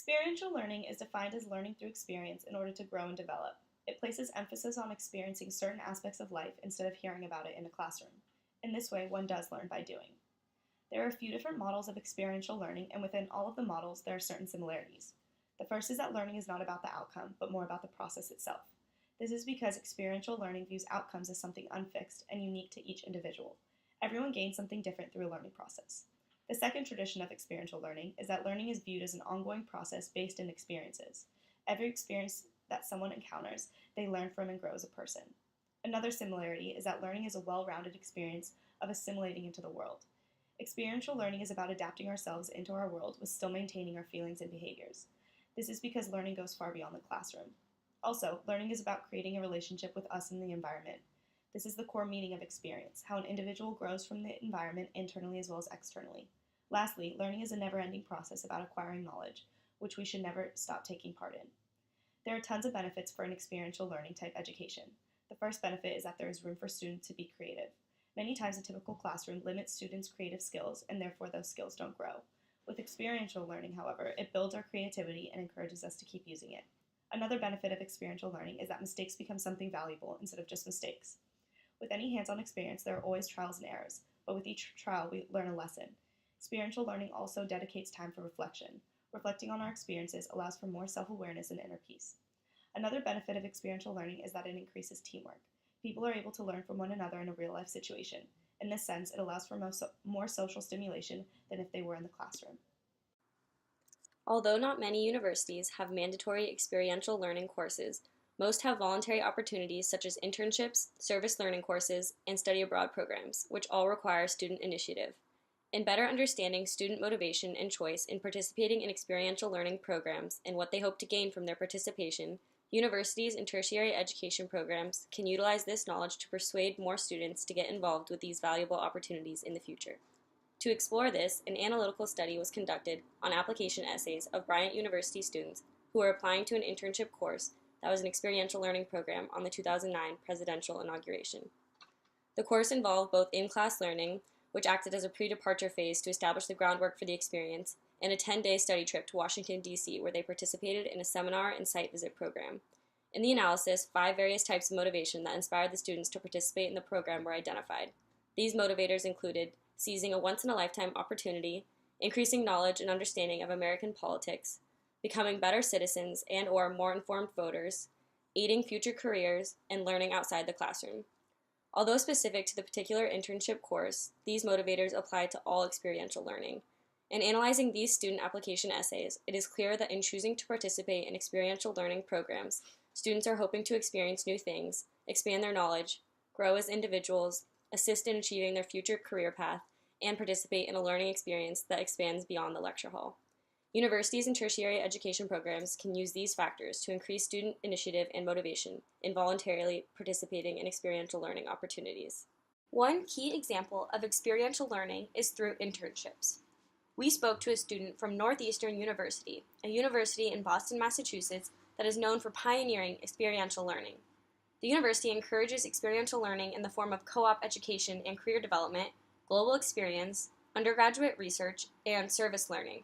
Experiential learning is defined as learning through experience in order to grow and develop. It places emphasis on experiencing certain aspects of life instead of hearing about it in a classroom. In this way, one does learn by doing. There are a few different models of experiential learning, and within all of the models, there are certain similarities. The first is that learning is not about the outcome, but more about the process itself. This is because experiential learning views outcomes as something unfixed and unique to each individual. Everyone gains something different through a learning process. The second tradition of experiential learning is that learning is viewed as an ongoing process based in experiences. Every experience that someone encounters, they learn from and grow as a person. Another similarity is that learning is a well-rounded experience of assimilating into the world. Experiential learning is about adapting ourselves into our world with still maintaining our feelings and behaviors. This is because learning goes far beyond the classroom. Also, learning is about creating a relationship with us and the environment. This is the core meaning of experience, how an individual grows from the environment internally as well as externally. Lastly, learning is a never-ending process about acquiring knowledge, which we should never stop taking part in. There are tons of benefits for an experiential learning type education. The first benefit is that there is room for students to be creative. Many times a typical classroom limits students' creative skills, and therefore those skills don't grow. With experiential learning, however, it builds our creativity and encourages us to keep using it. Another benefit of experiential learning is that mistakes become something valuable instead of just mistakes. With any hands-on experience, there are always trials and errors, but with each trial we learn a lesson. Experiential learning also dedicates time for reflection. Reflecting on our experiences allows for more self-awareness and inner peace. Another benefit of experiential learning is that it increases teamwork. People are able to learn from one another in a real-life situation. In this sense, it allows for more social stimulation than if they were in the classroom. Although not many universities have mandatory experiential learning courses, most have voluntary opportunities such as internships, service learning courses, and study abroad programs, which all require student initiative. In better understanding student motivation and choice in participating in experiential learning programs and what they hope to gain from their participation, universities and tertiary education programs can utilize this knowledge to persuade more students to get involved with these valuable opportunities in the future. To explore this, an analytical study was conducted on application essays of Bryant University students who were applying to an internship course that was an experiential learning program on the 2009 presidential inauguration. The course involved both in-class learning, which acted as a pre-departure phase to establish the groundwork for the experience, and a 10-day study trip to Washington, D.C., where they participated in a seminar and site visit program. In the analysis, 5 various types of motivation that inspired the students to participate in the program were identified. These motivators included seizing a once-in-a-lifetime opportunity, increasing knowledge and understanding of American politics, becoming better citizens and/or more informed voters, aiding future careers, and learning outside the classroom. Although specific to the particular internship course, these motivators apply to all experiential learning. In analyzing these student application essays, it is clear that in choosing to participate in experiential learning programs, students are hoping to experience new things, expand their knowledge, grow as individuals, assist in achieving their future career path, and participate in a learning experience that expands beyond the lecture hall. Universities and tertiary education programs can use these factors to increase student initiative and motivation in voluntarily participating in experiential learning opportunities. One key example of experiential learning is through internships. We spoke to a student from Northeastern University, a university in Boston, Massachusetts that is known for pioneering experiential learning. The university encourages experiential learning in the form of co-op education and career development, global experience, undergraduate research, and service learning.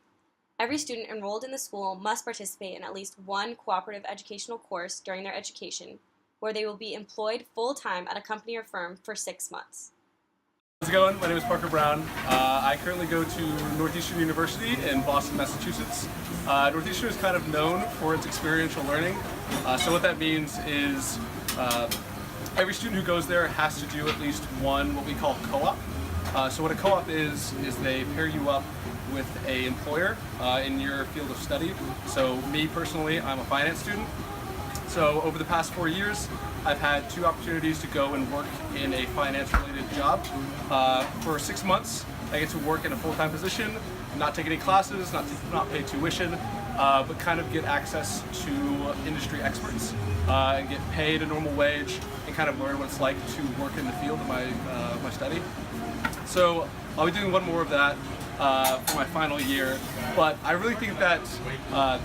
Every student enrolled in the school must participate in at least one cooperative educational course during their education, where they will be employed full-time at a company or firm for 6 months. How's it going? My name is Parker Brown. I currently go to Northeastern University in Boston, Massachusetts. Northeastern is kind of known for its experiential learning. So what that means is every student who goes there has to do at least one what we call co-op. So what a co-op is they pair you up with an employer in your field of study. So me personally, I'm a finance student. So over the past 4 years, I've had 2 opportunities to go and work in a finance-related job. For 6 months, I get to work in a full-time position, not take any classes, not pay tuition, but kind of get access to industry experts and get paid a normal wage and kind of learn what it's like to work in the field of my study. So I'll be doing one more of that for my final year, but I really think that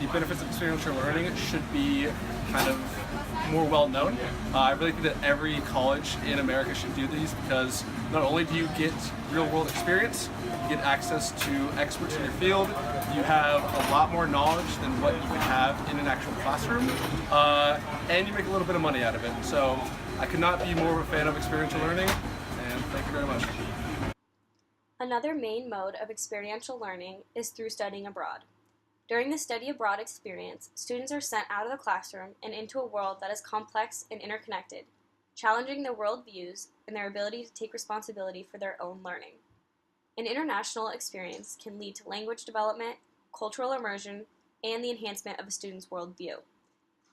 the benefits of experiential learning should be kind of more well known. I really think that every college in America should do these because not only do you get real world experience, you get access to experts in your field, you have a lot more knowledge than what you would have in an actual classroom, and you make a little bit of money out of it. So I could not be more of a fan of experiential learning, and thank you very much. Another main mode of experiential learning is through studying abroad. During the study abroad experience, students are sent out of the classroom and into a world that is complex and interconnected, challenging their worldviews and their ability to take responsibility for their own learning. An international experience can lead to language development, cultural immersion, and the enhancement of a student's worldview.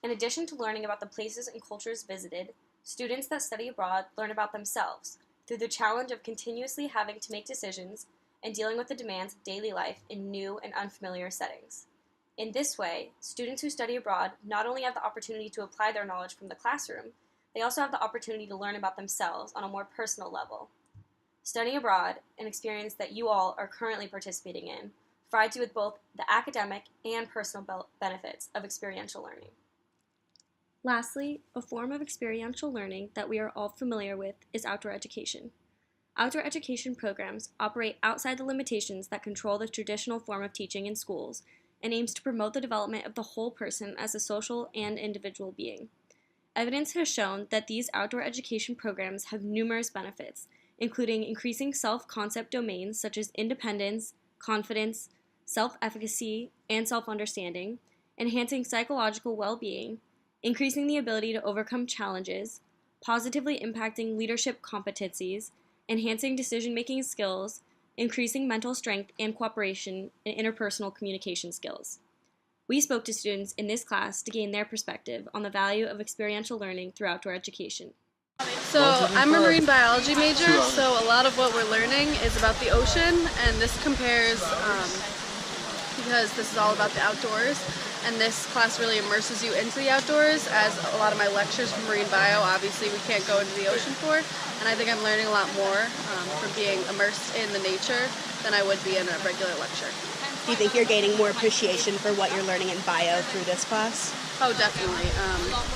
In addition to learning about the places and cultures visited, students that study abroad learn about themselves through the challenge of continuously having to make decisions and dealing with the demands of daily life in new and unfamiliar settings. In this way, students who study abroad not only have the opportunity to apply their knowledge from the classroom, they also have the opportunity to learn about themselves on a more personal level. Studying abroad, an experience that you all are currently participating in, provides you with both the academic and personal benefits of experiential learning. Lastly, a form of experiential learning that we are all familiar with is outdoor education. Outdoor education programs operate outside the limitations that control the traditional form of teaching in schools and aims to promote the development of the whole person as a social and individual being. Evidence has shown that these outdoor education programs have numerous benefits, including increasing self-concept domains such as independence, confidence, self-efficacy, and self-understanding, enhancing psychological well-being, increasing the ability to overcome challenges, positively impacting leadership competencies, enhancing decision-making skills, increasing mental strength and cooperation, and interpersonal communication skills. We spoke to students in this class to gain their perspective on the value of experiential learning through outdoor education. So I'm a marine biology major, so a lot of what we're learning is about the ocean, and this compares because this is all about the outdoors, and this class really immerses you into the outdoors, as a lot of my lectures from marine bio, obviously we can't go into the ocean for, and I think I'm learning a lot more from being immersed in the nature than I would be in a regular lecture. Do you think you're gaining more appreciation for what you're learning in bio through this class? Oh, definitely.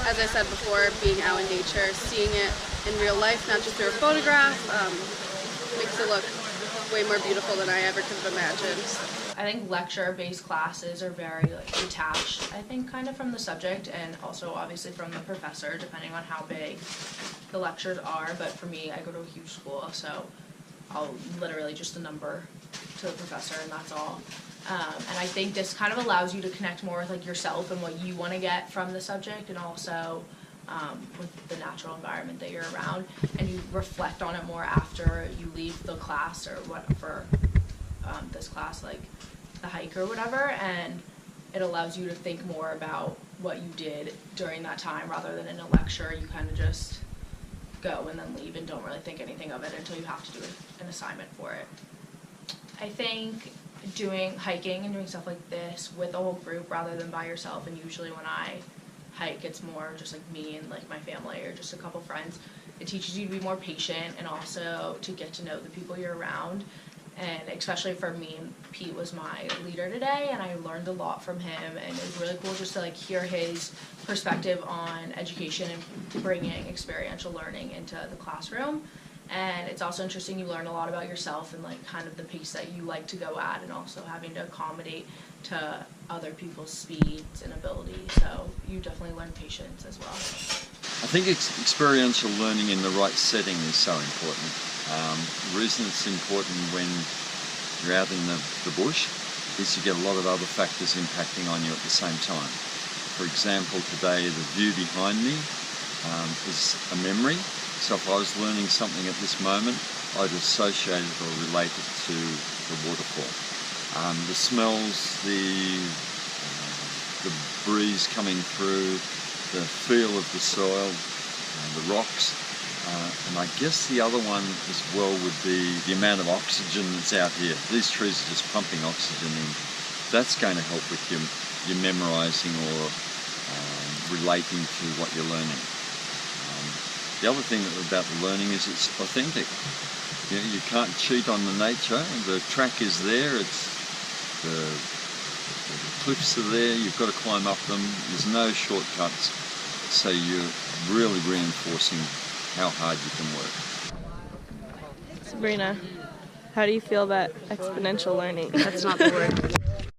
As I said before, being out in nature, seeing it in real life, not just through a photograph, makes it look way more beautiful than I ever could have imagined. I think lecture-based classes are very detached, I think, kind of from the subject, and also obviously from the professor, depending on how big the lectures are. But for me, I go to a huge school, so I'll literally just a number to the professor, and that's all. And I think this kind of allows you to connect more with yourself and what you want to get from the subject, and also with the natural environment that you're around, and you reflect on it more after you leave the class or what for this class, like the hike or whatever, and it allows you to think more about what you did during that time rather than in a lecture. You kind of just go and then leave and don't really think anything of it until you have to do an assignment for it. I think doing hiking and doing stuff like this with a whole group rather than by yourself, and usually when I hike it's more just me and my family or just a couple friends, it teaches you to be more patient and also to get to know the people you're around. And especially for me, Pete was my leader today, and I learned a lot from him, and it was really cool just to hear his perspective on education and bringing experiential learning into the classroom. And it's also interesting, you learn a lot about yourself and kind of the pace that you like to go at, and also having to accommodate to other people's speeds and abilities. So you definitely learn patience as well. I think experiential learning in the right setting is so important. The reason it's important when you're out in the bush is you get a lot of other factors impacting on you at the same time. For example, today the view behind me is a memory. So if I was learning something at this moment, I'd associate it or relate it to the waterfall. The smells, the breeze coming through, the feel of the soil, the rocks, and I guess the other one as well would be the amount of oxygen that's out here. These trees are just pumping oxygen in. That's going to help with your memorizing or relating to what you're learning. The other thing about the learning is it's authentic. You can't cheat on the nature. The track is there. It's the cliffs are there. You've got to climb up them. There's no shortcuts. So you're really reinforcing how hard you can work. Sabrina, how do you feel about exponential learning? That's not the word.